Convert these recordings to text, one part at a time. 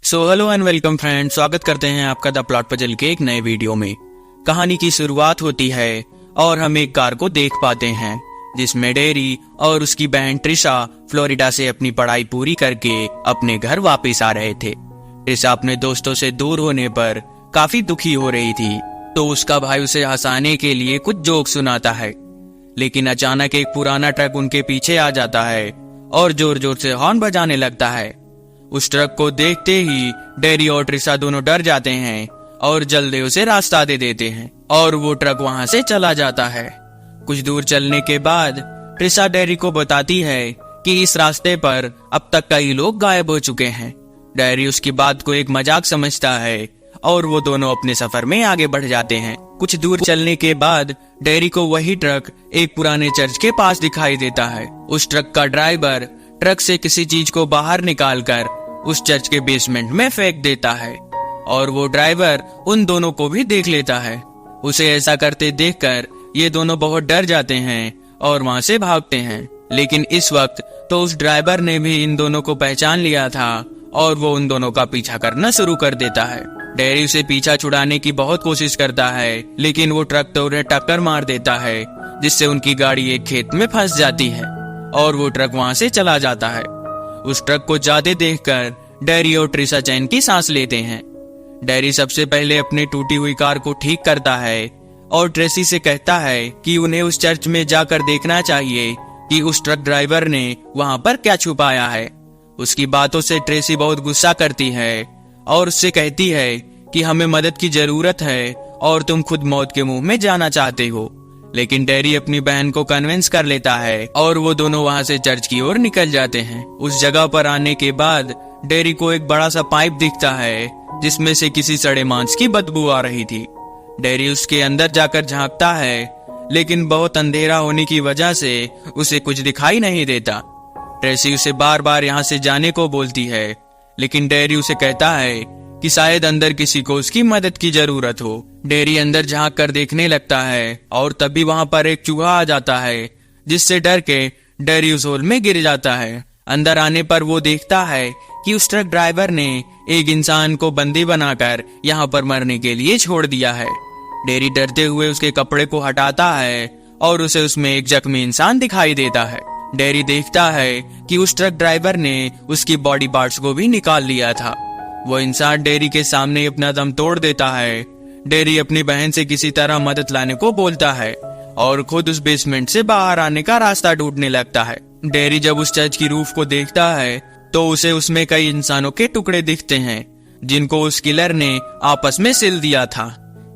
So hello and welcome friend, स्वागत करते हैं आपका द प्लॉट पजल के एक नए वीडियो में। कहानी की शुरुआत होती है और हम एक कार को देख पाते हैं जिसमें डेरी और उसकी बहन ट्रिशा फ्लोरिडा से अपनी पढ़ाई पूरी करके अपने घर वापस आ रहे थे। ट्रिशा अपने दोस्तों से दूर होने पर काफी दुखी हो रही थी, तो उसका भाई उसे हंसाने के लिए कुछ जोक सुनाता है। लेकिन अचानक एक पुराना ट्रक उनके पीछे आ जाता है और जोर जोर से हॉर्न बजाने लगता है। उस ट्रक को देखते ही डेरी और ट्रिशा दोनों डर जाते हैं और जल्दी उसे रास्ता दे देते हैं और वो ट्रक वहां से चला जाता है। कुछ दूर चलने के बाद ट्रिशा डेरी को बताती है कि इस रास्ते पर अब तक कई लोग गायब हो चुके हैं। डेरी उसकी बात को एक मजाक समझता है और वो दोनों अपने सफर में आगे बढ़ जाते हैं। कुछ दूर चलने के बाद डेरी को वही ट्रक एक पुराने चर्च के पास दिखाई देता है। उस ट्रक का ड्राइवर ट्रक से किसी चीज को बाहर निकालकर उस चर्च के बेसमेंट में फेंक देता है और वो ड्राइवर उन दोनों को भी देख लेता है। उसे ऐसा करते देखकर ये दोनों बहुत डर जाते हैं और वहां से भागते हैं। लेकिन इस वक्त तो उस ड्राइवर ने भी इन दोनों को पहचान लिया था और वो उन दोनों का पीछा करना शुरू कर देता है। डेरी उसे पीछा छुड़ाने की बहुत कोशिश करता है, लेकिन वो ट्रक तो उन्हें टक्कर मार देता है, जिससे उनकी गाड़ी एक खेत में फंस जाती है और वो ट्रक वहां से चला जाता है। उस ट्रक को जाते देखकर डेरी और ट्रिशा चैन की सांस लेते हैं। डेरी सबसे पहले अपनी टूटी हुई कार को ठीक करता है और ट्रेसी से कहता है कि उन्हें उस चर्च में जाकर देखना चाहिए कि उस ट्रक ड्राइवर ने वहां पर क्या छुपाया है। उसकी बातों से ट्रेसी बहुत गुस्सा करती है और उससे कहती है कि हमें मदद की जरूरत है और तुम खुद मौत के मुंह में जाना चाहते हो। लेकिन डेरी अपनी बहन को कन्विंस कर लेता है और वो दोनों वहां से चर्च की ओर निकल जाते हैं। उस जगह पर आने के बाद डेरी को एक बड़ा सा पाइप दिखता है जिसमें से किसी सड़े मांस की बदबू आ रही थी। डेरी उसके अंदर जाकर झांकता है, लेकिन बहुत अंधेरा होने की वजह से उसे कुछ दिखाई नहीं देता। ट्रेसी उसे बार बार यहाँ से जाने को बोलती है, लेकिन डेरी उसे कहता है कि शायद अंदर किसी को उसकी मदद की जरूरत हो। डेरी अंदर झांक कर देखने लगता है और तभी वहां पर एक चूहा आ जाता है, जिससे डर के डेरी उस होल में गिर जाता है। अंदर आने पर वो देखता है कि उस ट्रक ड्राइवर ने एक इंसान को बंदी बनाकर यहाँ पर मरने के लिए छोड़ दिया है। डेरी डरते हुए उसके कपड़े को हटाता है और उसे उसमें एक जख्मी इंसान दिखाई देता है। डेरी देखता है कि उस ट्रक ड्राइवर ने उसकी बॉडी पार्ट्स को भी निकाल लिया था। वो इंसान डेरी के सामने अपना दम तोड़ देता है। डेरी अपनी बहन से किसी तरह मदद लाने को बोलता है और खुद उस बेसमेंट से बाहर आने का रास्ता ढूंढने लगता है। डेरी जब उस चर्च की रूफ को देखता है तो उसे उसमें कई इंसानों के टुकड़े दिखते हैं जिनको उस किलर ने आपस में सिल दिया था।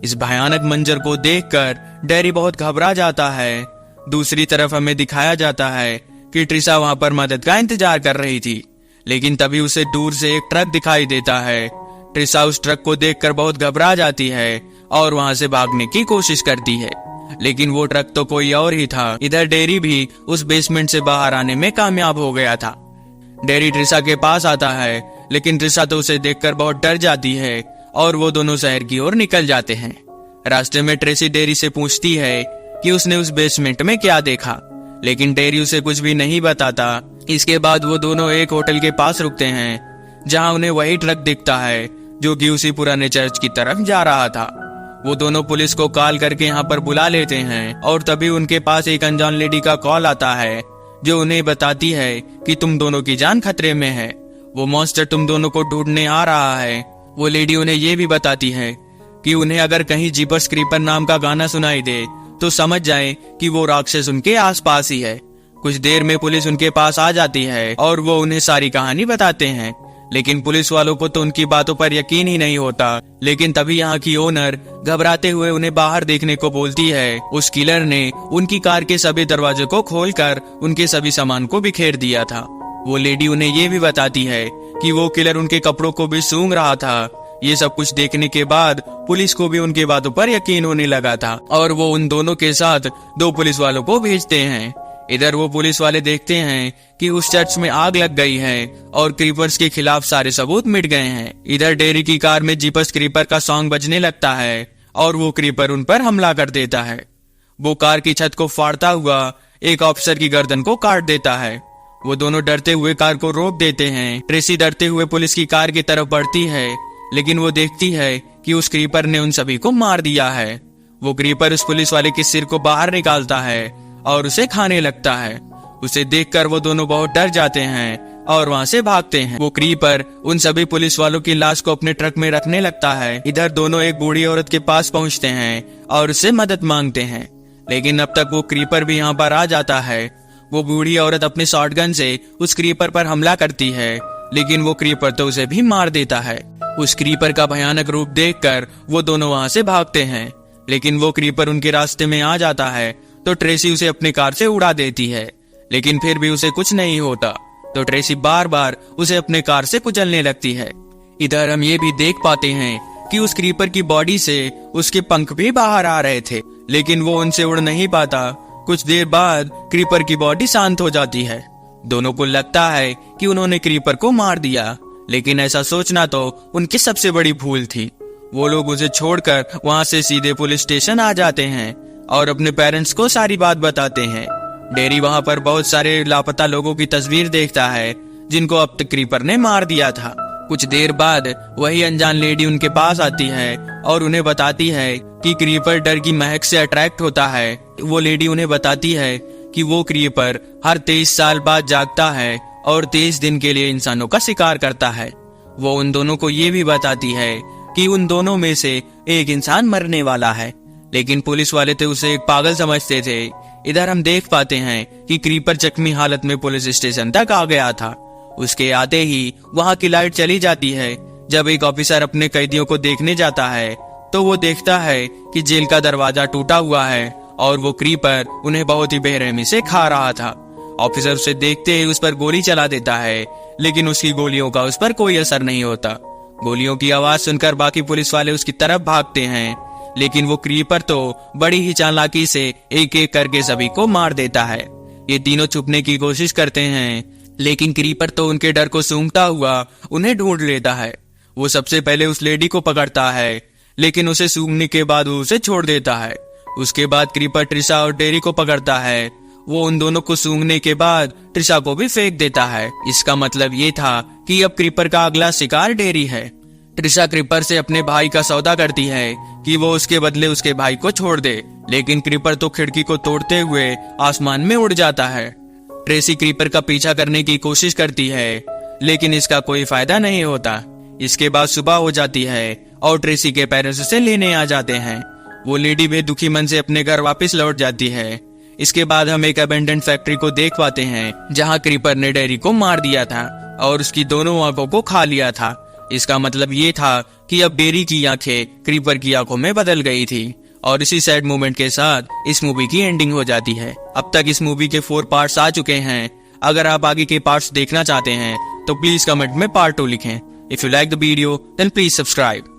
इस भयानक मंजर को देखकर डेरी बहुत घबरा जाता है। दूसरी तरफ हमें दिखाया जाता है कि ट्रिशा वहां पर मदद का इंतजार कर रही थी, लेकिन तभी उसे दूर से एक ट्रक दिखाई देता है। ट्रिशा उस ट्रक को देखकर बहुत घबरा जाती है और वहां से भागने की कोशिश करती है, लेकिन वो ट्रक तो कोई और ही था। इधर डेरी भी उस बेसमेंट से बाहर आने में कामयाब हो गया था। डेरी ट्रिशा के पास आता है, लेकिन ट्रिशा तो उसे देखकर बहुत डर जाती है और वो दोनों शहर की ओर निकल जाते हैं। रास्ते में ट्रेसी डेरी से पूछती है कि उसने उस बेसमेंट में क्या देखा, लेकिन डेरी उसे कुछ भी नहीं बताता। इसके बाद वो दोनों एक होटल के पास रुकते हैं जहां उन्हें वही ट्रक दिखता है जो कि उसी पुराने चर्च की तरफ जा रहा था। वो दोनों पुलिस को कॉल करके यहाँ पर बुला लेते हैं और तभी उनके पास एक अनजान लेडी का कॉल आता है जो उन्हें बताती है कि तुम दोनों की जान खतरे में है। वो मॉन्स्टर तुम दोनों को ढूंढने आ रहा है। वो लेडी उन्हें ये भी बताती है कि उन्हें अगर कहीं जीपर्स क्रीपर नाम का गाना सुनाई दे तो समझ जाए कि वो राक्षस उनके आसपास ही है। कुछ देर में पुलिस उनके पास आ जाती है और वो उन्हें सारी कहानी बताते हैं, लेकिन पुलिस वालों को तो उनकी बातों पर यकीन ही नहीं होता। लेकिन तभी यहाँ की ओनर घबराते हुए उन्हें बाहर देखने को बोलती है। उस किलर ने उनकी कार के सभी दरवाजों को खोलकर उनके सभी सामान को बिखेर दिया था। वो लेडी उन्हें ये भी बताती है कि वो किलर उनके कपड़ों को भी सूंघ रहा था। ये सब कुछ देखने के बाद पुलिस को भी उनकी बातों पर यकीन होने लगा था और वो उन दोनों के साथ दो पुलिस वालों को भेजते हैं। इधर वो पुलिस वाले देखते हैं कि उस चर्च में आग लग गई है और क्रीपर्स के खिलाफ सारे सबूत मिट गए हैं। इधर डेरी की कार में जीपर्स क्रीपर का सॉन्ग बजने लगता है और वो क्रीपर उन पर हमला कर देता है। वो कार की छत को फाड़ता हुआ एक ऑफिसर की गर्दन को काट देता है वो दोनों डरते हुए कार को रोक देते हैं। ट्रेसी डरते हुए पुलिस की कार की तरफ बढ़ती है, लेकिन वो देखती है कि उस क्रीपर ने उन सभी को मार दिया है। वो क्रीपर उस पुलिस वाले के सिर को बाहर निकालता है और उसे खाने लगता है। उसे देखकर वो दोनों बहुत डर जाते हैं और वहाँ से भागते हैं। वो क्रीपर उन सभी पुलिस वालों की लाश को अपने ट्रक में रखने लगता है। इधर दोनों एक बूढ़ी औरत के पास पहुँचते हैं और उससे मदद मांगते हैं, लेकिन अब तक वो क्रीपर भी यहाँ पर आ जाता है। वो बूढ़ी औरत अपने शॉटगन से उस क्रीपर पर हमला करती है, लेकिन वो क्रीपर तो उसे भी मार देता है। उस क्रीपर का भयानक रूप देखकर वो दोनों वहाँ से भागते हैं, लेकिन वो क्रीपर उनके रास्ते में आ जाता है तो ट्रेसी उसे अपनी कार से उड़ा देती है, लेकिन फिर भी उसे कुछ नहीं होता तो ट्रेसी बार बार उसे अपने कार से कुचलने लगती है। इधर हम ये भी देख पाते हैं कि उस क्रीपर की बॉडी से उसके पंख भी बाहर आ रहे थे, लेकिन वो उनसे उड़ नहीं पाता। कुछ देर बाद क्रीपर की बॉडी शांत हो जाती है। दोनों को लगता है कि उन्होंने क्रीपर को मार दिया, लेकिन ऐसा सोचना तो उनकी सबसे बड़ी भूल थी। वो लोग उसे छोड़कर वहाँ से सीधे पुलिस स्टेशन आ जाते हैं और अपने पेरेंट्स को सारी बात बताते हैं। डेरी वहाँ पर बहुत सारे लापता लोगों की तस्वीर देखता है जिनको अब तक क्रीपर ने मार दिया था। कुछ देर बाद वही अनजान लेडी उनके पास आती है और उन्हें बताती है कि क्रीपर डर की महक से अट्रैक्ट होता है। वो लेडी उन्हें बताती है कि वो क्रीपर हर 23 साल बाद जागता है और 23 दिन के लिए इंसानों का शिकार करता है। वो उन दोनों को ये भी बताती है कि उन दोनों में से एक इंसान मरने वाला है, लेकिन पुलिस वाले तो उसे एक पागल समझते थे। इधर हम देख पाते हैं कि क्रीपर जख्मी हालत में पुलिस स्टेशन तक आ गया था। उसके आते ही वहाँ की लाइट चली जाती है। जब एक ऑफिसर अपने कैदियों को देखने जाता है तो वो देखता है कि जेल का दरवाजा टूटा हुआ है और वो क्रीपर उन्हें बहुत ही बेरहमी से खा रहा था। ऑफिसर उसे देखते ही उस पर गोली चला देता है, लेकिन उसकी गोलियों का उस पर कोई असर नहीं होता। गोलियों की आवाज सुनकर बाकी पुलिस वाले उसकी तरफ भागते हैं, लेकिन वो क्रीपर तो बड़ी ही चालाकी से एक एक करके सभी को मार देता है। ये तीनों छुपने की कोशिश करते हैं, लेकिन क्रीपर तो उनके डर को सूंघता हुआ उन्हें ढूंढ लेता है। वो सबसे पहले उस लेडी को पकड़ता है, लेकिन उसे सूंघने के बाद वो उसे छोड़ देता है। उसके बाद क्रीपर ट्रिशा और डेरी को पकड़ता है। वो उन दोनों को सूंघने के बाद ट्रिशा को भी फेंक देता है। इसका मतलब ये था कि अब क्रीपर का अगला शिकार डेरी है। ट्रिशा क्रीपर से अपने भाई का सौदा करती है कि वो उसके बदले उसके भाई को छोड़ दे, लेकिन क्रीपर तो खिड़की को तोड़ते हुए आसमान में उड़ जाता है। ट्रेसी क्रीपर का पीछा करने की कोशिश करती है, लेकिन इसका कोई फायदा नहीं होता। इसके बाद सुबह हो जाती है और ट्रेसी के पेरेंट्स उसे लेने आ जाते हैं। वो लेडी भी दुखी मन से अपने घर वापस लौट जाती है। इसके बाद हम एक अबेंडेंट फैक्ट्री को देख पाते हैं जहाँ क्रीपर ने डेरी को मार दिया था और उसकी दोनों आंखों को खा लिया था। इसका मतलब ये था कि अब डेरी की आंखें क्रीपर की आंखों में बदल गई थी और इसी सैड मोमेंट के साथ इस मूवी की एंडिंग हो जाती है। अब तक इस मूवी के 4 पार्ट्स आ चुके हैं। अगर आप आगे के पार्ट्स देखना चाहते हैं तो प्लीज कमेंट में पार्ट 2 लिखें। If you like the video then please subscribe.